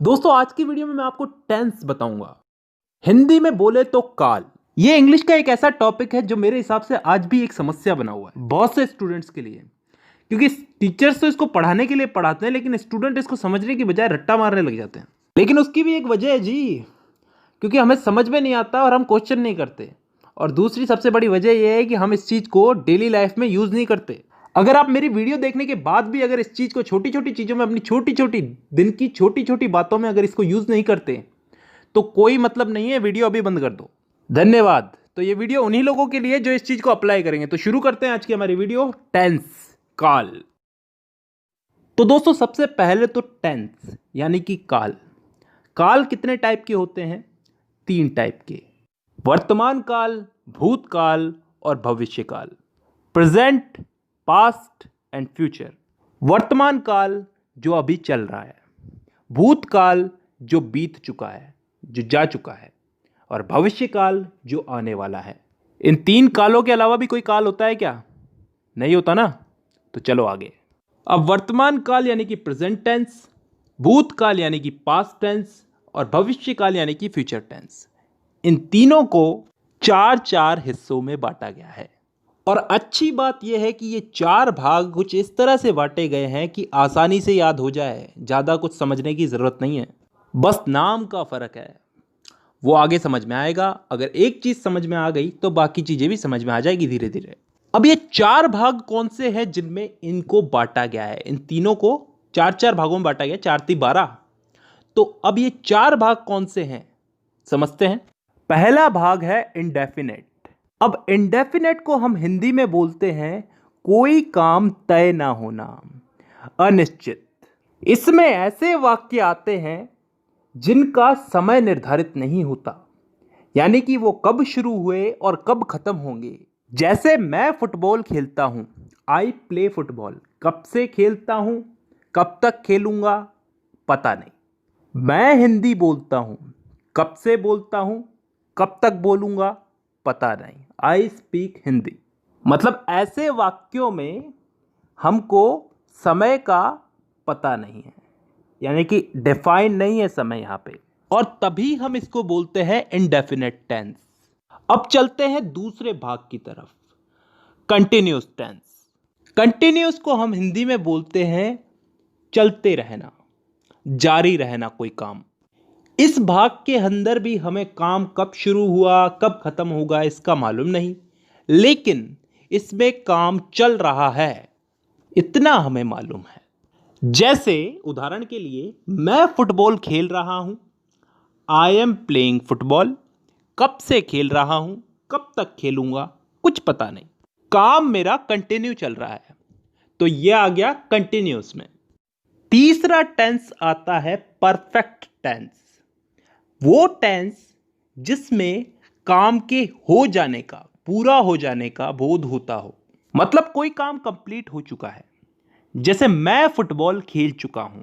दोस्तों आज की वीडियो में मैं आपको टेंस बताऊंगा। हिंदी में बोले तो काल। ये इंग्लिश का एक ऐसा टॉपिक है जो मेरे हिसाब से आज भी एक समस्या बना हुआ है बहुत से स्टूडेंट्स के लिए, क्योंकि टीचर्स तो इसको पढ़ाने के लिए पढ़ाते हैं लेकिन स्टूडेंट इसको समझने की बजाय रट्टा मारने लग जाते हैं। लेकिन उसकी भी एक वजह है जी, क्योंकि हमें समझ में नहीं आता और हम क्वेश्चन नहीं करते। और दूसरी सबसे बड़ी वजह यह है कि हम इस चीज़ को डेली लाइफ में यूज़ नहीं करते। अगर आप मेरी वीडियो देखने के बाद भी अगर इस चीज़ को छोटी छोटी चीज़ों में, अपनी छोटी छोटी दिन की छोटी छोटी बातों में अगर इसको यूज़ नहीं करते तो कोई मतलब नहीं है, वीडियो अभी बंद कर दो। धन्यवाद। तो ये वीडियो उन्हीं लोगों के लिए जो इस चीज़ को अप्लाई करेंगे। तो शुरू करते हैं आज की हमारी वीडियो, टेंस, काल। तो दोस्तों सबसे पहले तो टेंस यानी कि काल। काल कितने टाइप के होते हैं? 3 टाइप के। वर्तमान काल, भूतकाल और भविष्य काल। Present, past and future. वर्तमान काल जो अभी चल रहा है, भूतकाल जो बीत चुका है, जो जा चुका है, और भविष्य काल जो आने वाला है। इन 3 कालों के अलावा भी कोई काल होता है क्या? नहीं होता ना। तो चलो आगे। अब वर्तमान काल यानी कि प्रेजेंट टेंस, भूतकाल यानी कि पास्ट टेंस और भविष्य काल यानी कि फ्यूचर टेंस, इन तीनों को 4 हिस्सों में बांटा गया है। और अच्छी बात यह है कि ये 4 भाग कुछ इस तरह से बांटे गए हैं कि आसानी से याद हो जाए, ज़्यादा कुछ समझने की ज़रूरत नहीं है, बस नाम का फ़र्क है। वो आगे समझ में आएगा। अगर एक चीज़ समझ में आ गई तो बाकी चीज़ें भी समझ में आ जाएगी धीरे धीरे। अब ये 4 भाग कौन से हैं जिनमें इनको बांटा गया है? इन तीनों को 4 भागों में बांटा गया, 4 × 12। तो अब ये 4 भाग कौन से हैं समझते हैं। पहला भाग है इंडेफिनेट। अब इंडेफिनेट को हम हिंदी में बोलते हैं कोई काम तय ना होना, अनिश्चित। इसमें ऐसे वाक्य आते हैं जिनका समय निर्धारित नहीं होता, यानी कि वो कब शुरू हुए और कब खत्म होंगे। जैसे मैं फुटबॉल खेलता हूं, आई प्ले फुटबॉल। कब से खेलता हूं, कब तक खेलूंगा, पता नहीं। मैं हिंदी बोलता हूं, कब से बोलता हूं, कब तक बोलूंगा, पता नहीं। I speak Hindi. मतलब ऐसे वाक्यों में हमको समय का पता नहीं है, यानी कि डिफाइन नहीं है समय यहां पे, और तभी हम इसको बोलते हैं इंडेफिनेट टेंस। अब चलते हैं दूसरे भाग की तरफ, कंटिन्यूस टेंस। कंटिन्यूस को हम हिंदी में बोलते हैं चलते रहना, जारी रहना कोई काम। इस भाग के अंदर भी हमें काम कब शुरू हुआ कब खत्म होगा इसका मालूम नहीं, लेकिन इसमें काम चल रहा है इतना हमें मालूम है। जैसे उदाहरण के लिए, मैं फुटबॉल खेल रहा हूं, आई एम प्लेइंग फुटबॉल। कब से खेल रहा हूं, कब तक खेलूंगा, कुछ पता नहीं। काम मेरा कंटिन्यू चल रहा है, तो यह आ गया कंटिन्यूस में। तीसरा टेंस आता है परफेक्ट टेंस। वो टेंस जिसमें काम के हो जाने का, पूरा हो जाने का बोध होता हो। मतलब कोई काम कंप्लीट हो चुका है। जैसे मैं फुटबॉल खेल चुका हूं,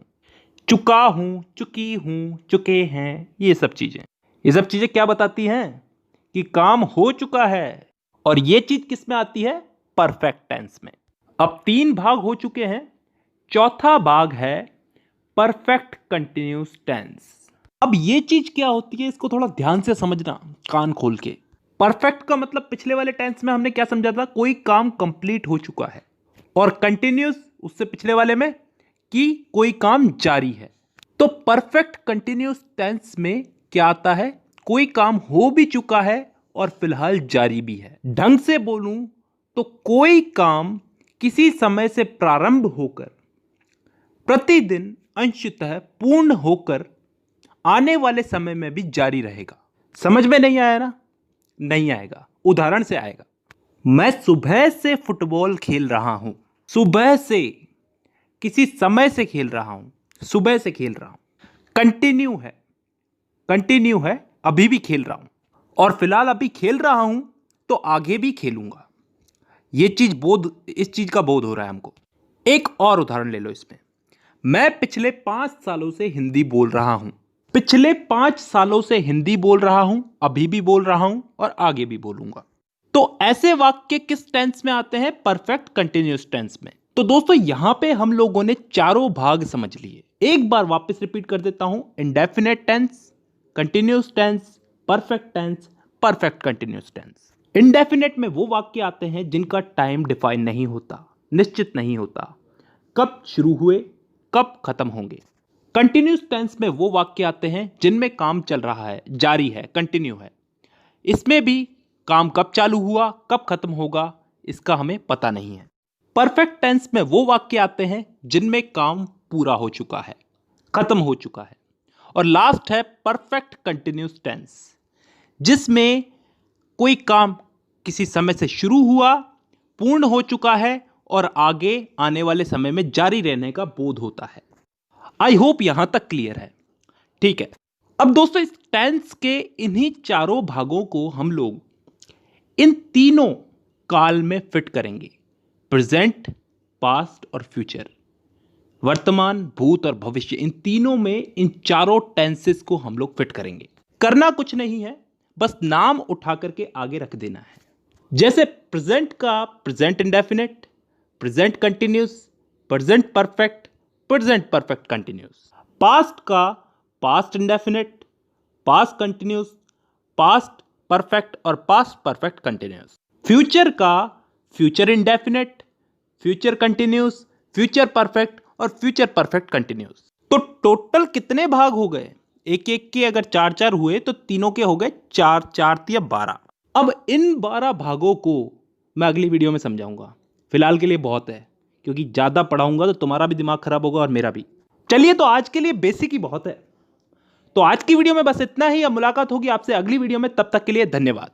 चुका हूं, चुकी हूं, चुके हैं, ये सब चीजें क्या बताती हैं? कि काम हो चुका है। और ये चीज किस में आती है? परफेक्ट टेंस में। अब 3 भाग हो चुके हैं, चौथा भाग है परफेक्ट कंटिन्यूस टेंस। अब ये चीज क्या होती है, इसको थोड़ा ध्यान से समझना, कान खोल के। परफेक्ट का मतलब पिछले वाले टेंस में हमने क्या समझा था? कोई काम कंप्लीट हो चुका है। और कंटिन्यूस उससे पिछले वाले में कि कोई काम जारी है। तो परफेक्ट कंटिन्यूस टेंस में क्या आता है? कोई काम हो भी चुका है और फिलहाल जारी भी है। ढंग से बोलूं तो कोई काम किसी समय से प्रारंभ होकर प्रतिदिन अंशतः पूर्ण होकर आने वाले समय में भी जारी रहेगा। समझ में नहीं आया ना? नहीं आएगा, उदाहरण से आएगा। मैं सुबह से फुटबॉल खेल रहा हूं। सुबह से, किसी समय से खेल रहा हूं, सुबह से खेल रहा हूं। कंटिन्यू है, अभी भी खेल रहा हूं, और फिलहाल अभी खेल रहा हूं तो आगे भी खेलूंगा। इस चीज का बोध हो रहा है हमको। एक और उदाहरण ले लो इसमें। मैं पिछले 5 सालों से हिंदी बोल रहा हूं। पिछले 5 सालों से हिंदी बोल रहा हूं, अभी भी बोल रहा हूं और आगे भी बोलूंगा। तो ऐसे वाक्य किस टेंस में आते हैं? परफेक्ट कंटिन्यूअस टेंस में। तो दोस्तों यहां पे हम लोगों ने चारों भाग समझ लिए। एक बार वापस रिपीट कर देता हूं, indefinite tense, continuous tense, perfect tense, perfect continuous tense. Indefinite में वो वाक्य आते हैं जिनका टाइम डिफाइन नहीं होता, निश्चित नहीं होता, कब शुरू हुए कब खत्म होंगे। कंटिन्यूस टेंस में वो वाक्य आते हैं जिनमें काम चल रहा है, जारी है, कंटिन्यू है। इसमें भी काम कब चालू हुआ कब खत्म होगा इसका हमें पता नहीं है। परफेक्ट टेंस में वो वाक्य आते हैं जिनमें काम पूरा हो चुका है, खत्म हो चुका है। और लास्ट है परफेक्ट कंटिन्यूस टेंस, जिसमें कोई काम किसी समय से शुरू हुआ, पूर्ण हो चुका है और आगे आने वाले समय में जारी रहने का बोध होता है। आई होप यहां तक क्लियर है। ठीक है, अब दोस्तों इस टेंस के इन्हीं चारों भागों को हम लोग इन तीनों काल में फिट करेंगे, प्रेजेंट, पास्ट और फ्यूचर। वर्तमान, भूत और भविष्य, इन तीनों में इन चारों टेंसेस को हम लोग फिट करेंगे। करना कुछ नहीं है, बस नाम उठा करके आगे रख देना है। जैसे प्रेजेंट का present indefinite, present continuous, present perfect, present perfect continuous. Past का past indefinite, past continuous, past perfect और पास्ट परफेक्ट कंटिन्यूस। फ्यूचर का future indefinite, future continuous, future perfect और फ्यूचर परफेक्ट कंटिन्यूस। तो टोटल कितने भाग हो गए? एक एक के अगर चार चार हुए तो तीनों के हो गए चार, चार या 12। अब इन 12 भागों को मैं अगली वीडियो में समझाऊंगा। फिलहाल के लिए बहुत है, क्योंकि ज़्यादा पढ़ाऊंगा तो तुम्हारा भी दिमाग खराब होगा और मेरा भी। चलिए, तो आज के लिए बेसिक ही बहुत है। तो आज की वीडियो में बस इतना ही। अब मुलाकात होगी आपसे अगली वीडियो में, तब तक के लिए धन्यवाद।